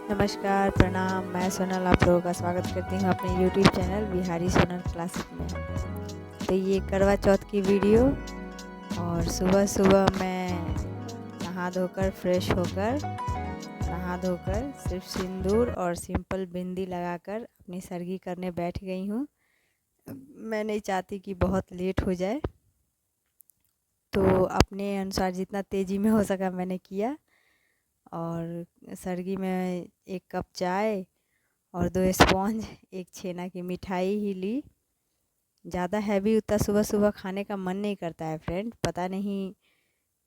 नमस्कार, प्रणाम। मैं सोनल आप लोगों का स्वागत करती हूँ अपने YouTube channel Bihari Sonal classic में। तो ये करवा चौथ की वीडियो, और सुबह सुबह मैं नहा धोकर सिर्फ सिंदूर और सिंपल बिंदी लगाकर अपनी सरगी करने बैठ गई हूँ। मैं नहीं चाहती कि बहुत लेट हो जाए, तो अपने अनुसार जितना तेज़ी में हो सका मैंने किया। और सरगी में 1 कप चाय और 2 स्पॉन्ज, 1 छेना की मिठाई ही ली। ज़्यादा हैवी उतना सुबह सुबह खाने का मन नहीं करता है फ्रेंड। पता नहीं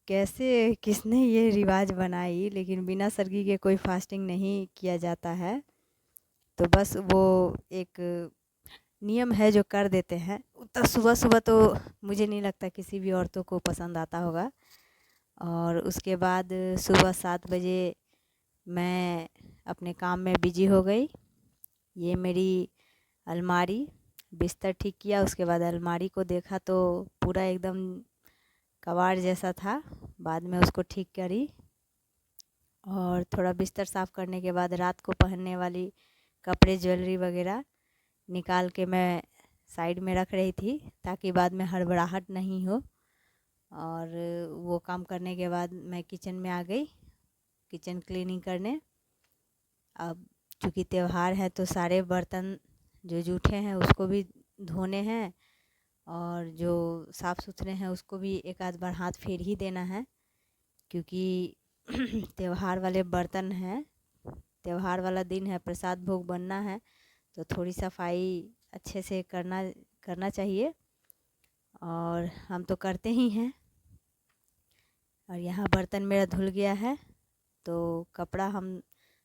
कैसे किसने ये रिवाज बनाई, लेकिन बिना सरगी के कोई फास्टिंग नहीं किया जाता है। तो बस वो एक नियम है जो कर देते हैं। उतना सुबह सुबह तो मुझे नहीं लगता किसी भी औरतों को पसंद आता होगा। और उसके बाद सुबह 7 बजे मैं अपने काम में बिजी हो गई। ये मेरी अलमारी, बिस्तर ठीक किया। उसके बाद अलमारी को देखा तो पूरा एकदम कबाड़ जैसा था। बाद में उसको ठीक करी, और थोड़ा बिस्तर साफ़ करने के बाद रात को पहनने वाली कपड़े, ज्वेलरी वगैरह निकाल के मैं साइड में रख रही थी, ताकि बाद में हड़बड़ाहट नहीं हो। और वो काम करने के बाद मैं किचन में आ गई, किचन क्लीनिंग करने। अब चूँकि त्यौहार है तो सारे बर्तन जो जूठे हैं उसको भी धोने हैं, और जो साफ़ सुथरे हैं उसको भी एक आध बार हाथ फेर ही देना है, क्योंकि त्यौहार वाले बर्तन हैं, त्यौहार वाला दिन है, प्रसाद भोग बनना है, तो थोड़ी सफाई अच्छे से करना चाहिए। और हम तो करते ही हैं। और यहाँ बर्तन मेरा धुल गया है, तो कपड़ा हम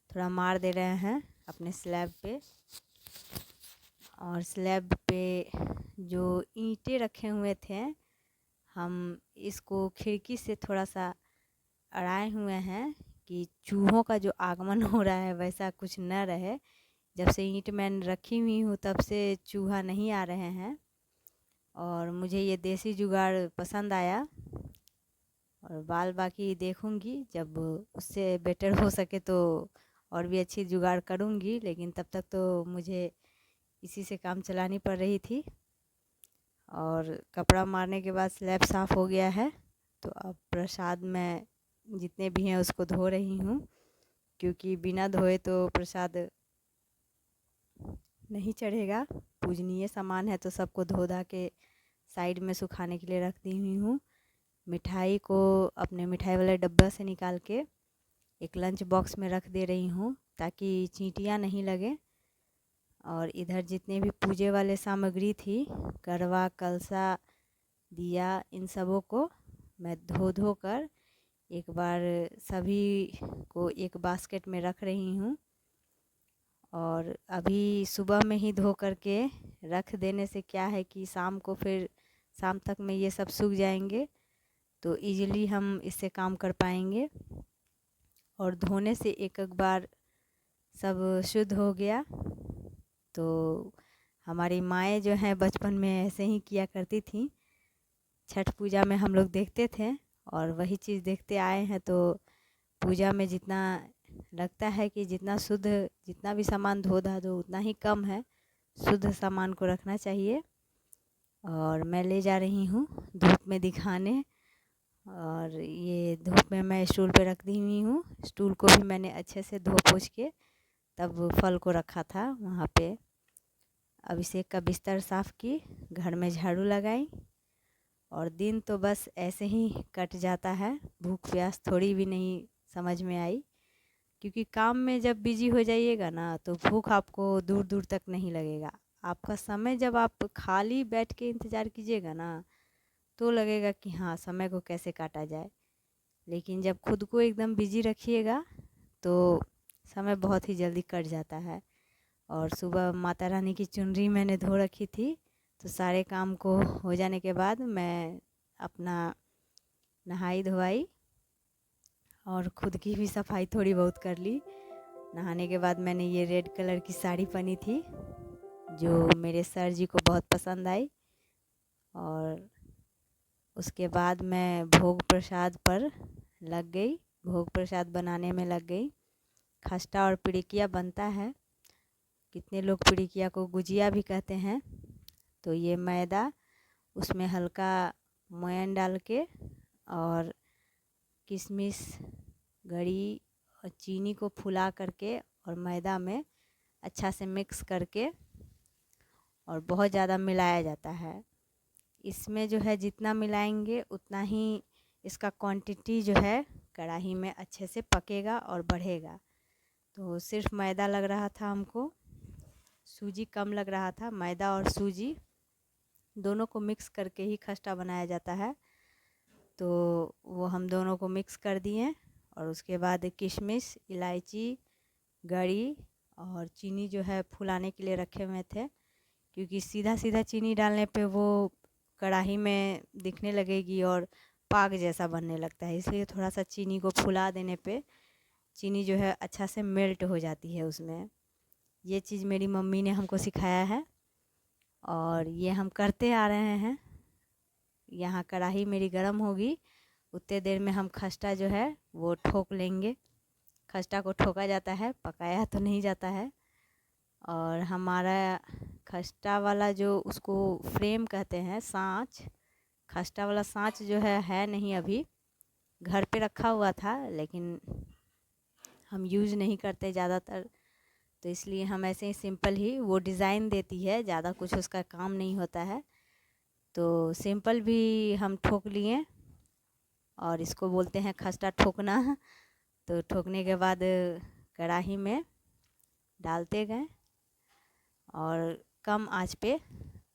थोड़ा मार दे रहे हैं अपने स्लैब पे। और स्लैब पे जो ईंटें रखे हुए थे, हम इसको खिड़की से थोड़ा सा अड़ाए हुए हैं कि चूहों का जो आगमन हो रहा है वैसा कुछ न रहे। जब से ईंट मैं रखी हुई हूँ तब से चूहा नहीं आ रहे हैं, और मुझे ये देसी जुगाड़ पसंद आया। और बाकी देखूँगी, जब उससे बेटर हो सके तो और भी अच्छी जुगाड़ करूँगी, लेकिन तब तक तो मुझे इसी से काम चलानी पड़ रही थी। और कपड़ा मारने के बाद स्लैब साफ़ हो गया है, तो अब प्रसाद मैं जितने भी हैं उसको धो रही हूँ, क्योंकि बिना धोए तो प्रसाद नहीं चढ़ेगा। पूजनीय सामान है तो सबको धो धा के साइड में सुखाने के लिए रख दी हुई हूँ। मिठाई को अपने मिठाई वाले डब्बा से निकाल के एक लंच बॉक्स में रख दे रही हूँ, ताकि चींटियाँ नहीं लगे। और इधर जितने भी पूजे वाले सामग्री थी, करवा, कलसा, दिया, इन सबों को मैं धो कर एक बार सभी को एक बास्केट में रख रही हूँ। और अभी सुबह में ही धो कर के रख देने से क्या है कि शाम तक में ये सब सूख जाएंगे, तो ईज़िली हम इससे काम कर पाएंगे। और धोने से एक बार सब शुद्ध हो गया। तो हमारी माएँ जो हैं बचपन में ऐसे ही किया करती थीं। छठ पूजा में हम लोग देखते थे, और वही चीज़ देखते आए हैं। तो पूजा में जितना लगता है कि जितना भी सामान धो धा दो उतना ही कम है, शुद्ध सामान को रखना चाहिए। और मैं ले जा रही हूँ धूप में दिखाने। और ये धूप में मैं स्टूल पे रख दी हुई हूँ। स्टूल को भी मैंने अच्छे से धो पोंछ के तब फल को रखा था वहाँ पे। अभिषेक का बिस्तर साफ़ की, घर में झाड़ू लगाई, और दिन तो बस ऐसे ही कट जाता है। भूख प्यास थोड़ी भी नहीं समझ में आई, क्योंकि काम में जब बिजी हो जाइएगा ना तो भूख आपको दूर दूर तक नहीं लगेगा। आपका समय जब आप खाली बैठ के इंतज़ार कीजिएगा ना, तो लगेगा कि हाँ, समय को कैसे काटा जाए। लेकिन जब खुद को एकदम बिजी रखिएगा तो समय बहुत ही जल्दी कट जाता है। और सुबह माता रानी की चुनरी मैंने धो रखी थी, तो सारे काम को हो जाने के बाद मैं अपना नहाई धोवाई और खुद की भी सफाई थोड़ी बहुत कर ली। नहाने के बाद मैंने ये रेड कलर की साड़ी पहनी थी, जो मेरे सर जी को बहुत पसंद आई। और उसके बाद मैं भोग प्रसाद पर लग गई, भोग प्रसाद बनाने में लग गई। खस्ता और पिड़िकिया बनता है। कितने लोग पिड़िकिया को गुजिया भी कहते हैं। तो ये मैदा, उसमें हल्का मोयन डाल के और किशमिश, गरी और चीनी को फुला करके और मैदा में अच्छा से मिक्स करके और बहुत ज़्यादा मिलाया जाता है। इसमें जो है जितना मिलाएंगे उतना ही इसका क्वांटिटी जो है कढ़ाई में अच्छे से पकेगा और बढ़ेगा। तो सिर्फ मैदा लग रहा था हमको, सूजी कम लग रहा था। मैदा और सूजी दोनों को मिक्स करके ही खस्ता बनाया जाता है। तो वो हम दोनों को मिक्स कर दिए और उसके बाद किशमिश, इलायची, गरी और चीनी जो है फुलाने के लिए रखे हुए थे, क्योंकि सीधा सीधा चीनी डालने पे वो कढ़ाई में दिखने लगेगी और पाक जैसा बनने लगता है। इसलिए थोड़ा सा चीनी को फुला देने पे चीनी जो है अच्छा से मेल्ट हो जाती है उसमें। ये चीज़ मेरी मम्मी ने हमको सिखाया है और ये हम करते आ रहे हैं। यहाँ कढ़ाई मेरी गर्म होगी, उतने देर में हम खस्ता जो है वो ठोक लेंगे। खस्ता को ठोका जाता है, पकाया तो नहीं जाता है। और हमारा खस्ता वाला जो उसको फ्रेम कहते हैं, सांच, खस्ता वाला सांच जो है नहीं अभी, घर पे रखा हुआ था लेकिन हम यूज़ नहीं करते ज़्यादातर। तो इसलिए हम ऐसे ही सिंपल ही, वो डिज़ाइन देती है, ज़्यादा कुछ उसका काम नहीं होता है। तो सिंपल भी हम ठोक लिए और इसको बोलते हैं खस्ता ठोकना। तो ठोकने के बाद कढ़ाई में डालते गए और कम आंच पे,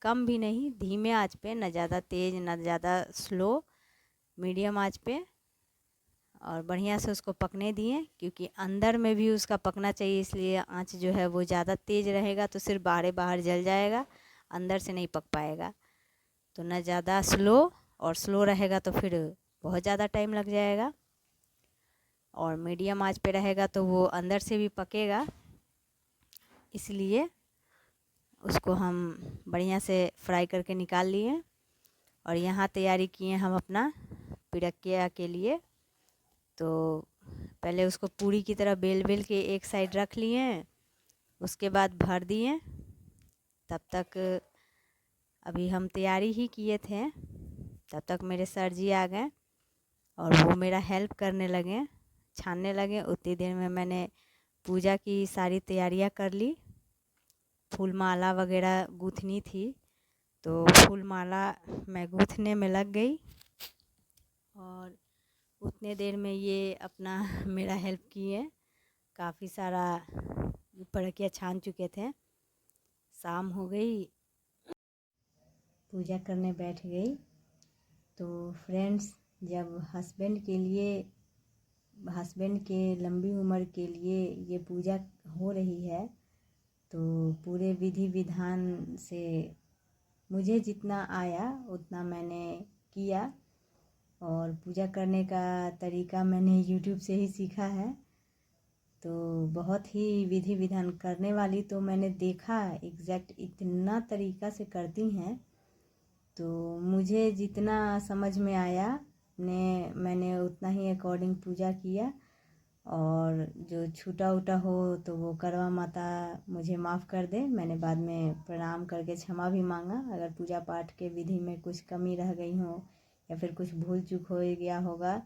कम भी नहीं, धीमे आंच पे, ना ज़्यादा तेज़ ना ज़्यादा स्लो, मीडियम आंच पे, और बढ़िया से उसको पकने दिए। क्योंकि अंदर में भी उसका पकना चाहिए, इसलिए आंच जो है वो ज़्यादा तेज़ रहेगा तो सिर्फ बाहर बाहर जल जाएगा, अंदर से नहीं पक पाएगा। तो ना ज़्यादा स्लो, और स्लो रहेगा तो फिर बहुत ज़्यादा टाइम लग जाएगा। और मीडियम आंच पे रहेगा तो वो अंदर से भी पकेगा। इसलिए उसको हम बढ़िया से फ्राई करके निकाल लिए और यहाँ तैयारी किए हम अपना पिड़किया के लिए। तो पहले उसको पूरी की तरह बेल बेल के एक साइड रख लिए, उसके बाद भर दिए। तब तक अभी हम तैयारी ही किए थे, तब तक मेरे सर जी आ गए और वो मेरा हेल्प करने लगे, छानने लगे। उतनी देर में मैंने पूजा की सारी तैयारियां कर ली। फूल माला वगैरह गूँथनी थी, तो फूल माला मैं गूँथने में लग गई और उतने देर में ये अपना मेरा हेल्प किए। काफ़ी सारा पिड़किया छान चुके थे। शाम हो गई, पूजा करने बैठ गई। तो फ्रेंड्स, जब हस्बैंड के लंबी उम्र के लिए ये पूजा हो रही है, तो पूरे विधि विधान से मुझे जितना आया उतना मैंने किया। और पूजा करने का तरीका मैंने यूट्यूब से ही सीखा है। तो बहुत ही विधि विधान करने वाली तो मैंने देखा एग्जैक्ट इतना तरीका से करती हैं। तो मुझे जितना समझ में आया मैंने उतना ही अकॉर्डिंग पूजा किया। और जो छूटा उटा हो तो वो करवा माता मुझे माफ़ कर दे। मैंने बाद में प्रणाम करके क्षमा भी मांगा, अगर पूजा पाठ के विधि में कुछ कमी रह गई हो या फिर कुछ भूल चूक हो गया होगा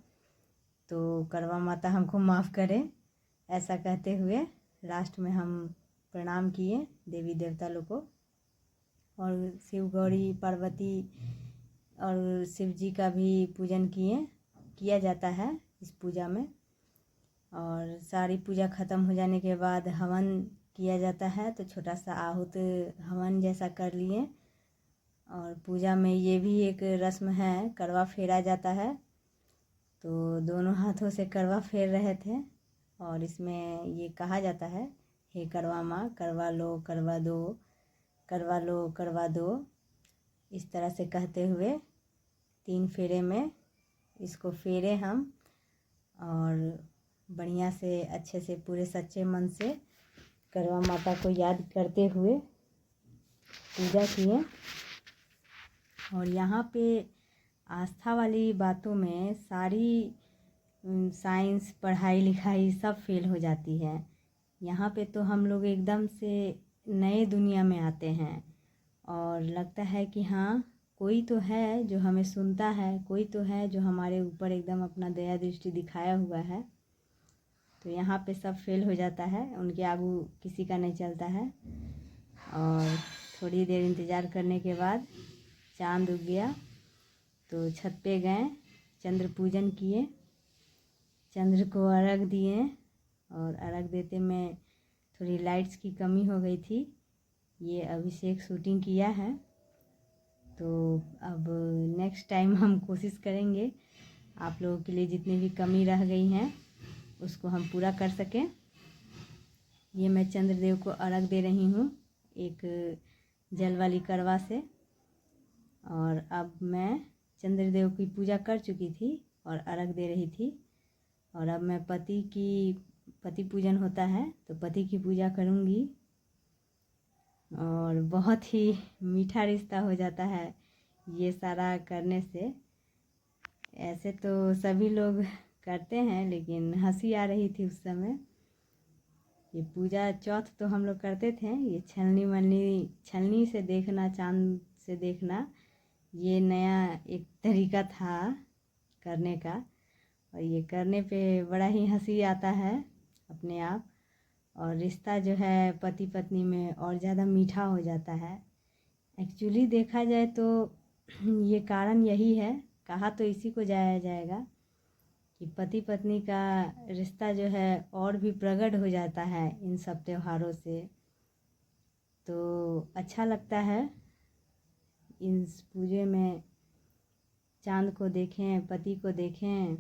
तो करवा माता हमको माफ़ करे। ऐसा कहते हुए लास्ट में हम प्रणाम किए देवी देवता लोग को। और शिव गौरी पार्वती और शिव जी का भी पूजन किया जाता है इस पूजा में। और सारी पूजा ख़त्म हो जाने के बाद हवन किया जाता है, तो छोटा सा आहूत हवन जैसा कर लिए। और पूजा में ये भी एक रस्म है, करवा फेरा जाता है। तो दोनों हाथों से करवा फेर रहे थे और इसमें ये कहा जाता है, हे करवा माँ करवा लो करवा दो, करवा लो करवा दो। इस तरह से कहते हुए 3 फेरे में इसको फेरे हम, और बढ़िया से अच्छे से पूरे सच्चे मन से करवा माता को याद करते हुए पूजा किए। और यहाँ पे आस्था वाली बातों में सारी साइंस, पढ़ाई लिखाई सब फेल हो जाती है। यहाँ पे तो हम लोग एकदम से नए दुनिया में आते हैं और लगता है कि हाँ कोई तो है जो हमें सुनता है, कोई तो है जो हमारे ऊपर एकदम अपना दया दृष्टि दिखाया हुआ है। तो यहाँ पे सब फेल हो जाता है, उनके आगू किसी का नहीं चलता है। और थोड़ी देर इंतज़ार करने के बाद चांद उग गया, तो छत पे गए, चंद्र पूजन किए, चंद्र को अर्घ दिए। और अर्घ देते में थोड़ी लाइट्स की कमी हो गई थी, ये अभिषेक शूटिंग किया है। तो अब नेक्स्ट टाइम हम कोशिश करेंगे आप लोगों के लिए जितनी भी कमी रह गई हैं उसको हम पूरा कर सकें। ये मैं चंद्रदेव को अर्घ दे रही हूँ एक जल वाली करवा से। और अब मैं चंद्रदेव की पूजा कर चुकी थी और अर्घ दे रही थी। और अब मैं पति पूजन होता है तो पति की पूजा करूँगी। और बहुत ही मीठा रिश्ता हो जाता है ये सारा करने से। ऐसे तो सभी लोग करते हैं लेकिन हंसी आ रही थी उस समय। ये पूजा चौथ तो हम लोग करते थे, ये छलनी से देखना, चांद से देखना, ये नया एक तरीका था करने का। और ये करने पे बड़ा ही हंसी आता है अपने आप। और रिश्ता जो है पति पत्नी में और ज़्यादा मीठा हो जाता है। एक्चुअली देखा जाए तो ये कारण यही है, कहा तो इसी को जाया जाएगा कि पति पत्नी का रिश्ता जो है और भी प्रगाढ़ हो जाता है इन सब त्योहारों से। तो अच्छा लगता है इन पूजे में चांद को देखें, पति को देखें।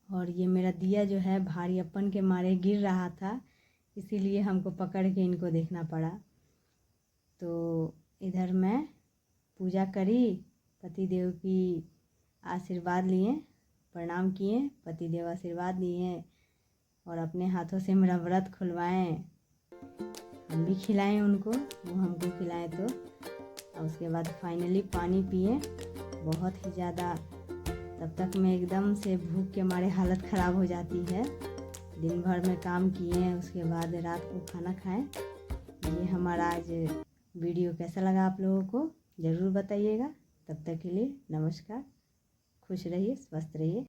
और ये मेरा दिया जो है भारीपन के मारे गिर रहा था, इसीलिए हमको पकड़ के इनको देखना पड़ा। तो इधर मैं पूजा करी, पतिदेव की आशीर्वाद लिए, प्रणाम किए, पतिदेव आशीर्वाद दिए और अपने हाथों से मेरा व्रत खुलवाएं। हम भी खिलाएं उनको, वो हमको खिलाएं। तो और उसके बाद फाइनली पानी पिए, बहुत ही ज़्यादा। तब तक मैं एकदम से भूख के मारे हालत ख़राब हो जाती है। दिन भर में काम किए, उसके बाद रात को खाना खाएं। ये हमारा आज वीडियो कैसा लगा आप लोगों को ज़रूर बताइएगा। तब तक के लिए नमस्कार, खुश रहिए, स्वस्थ रहिए।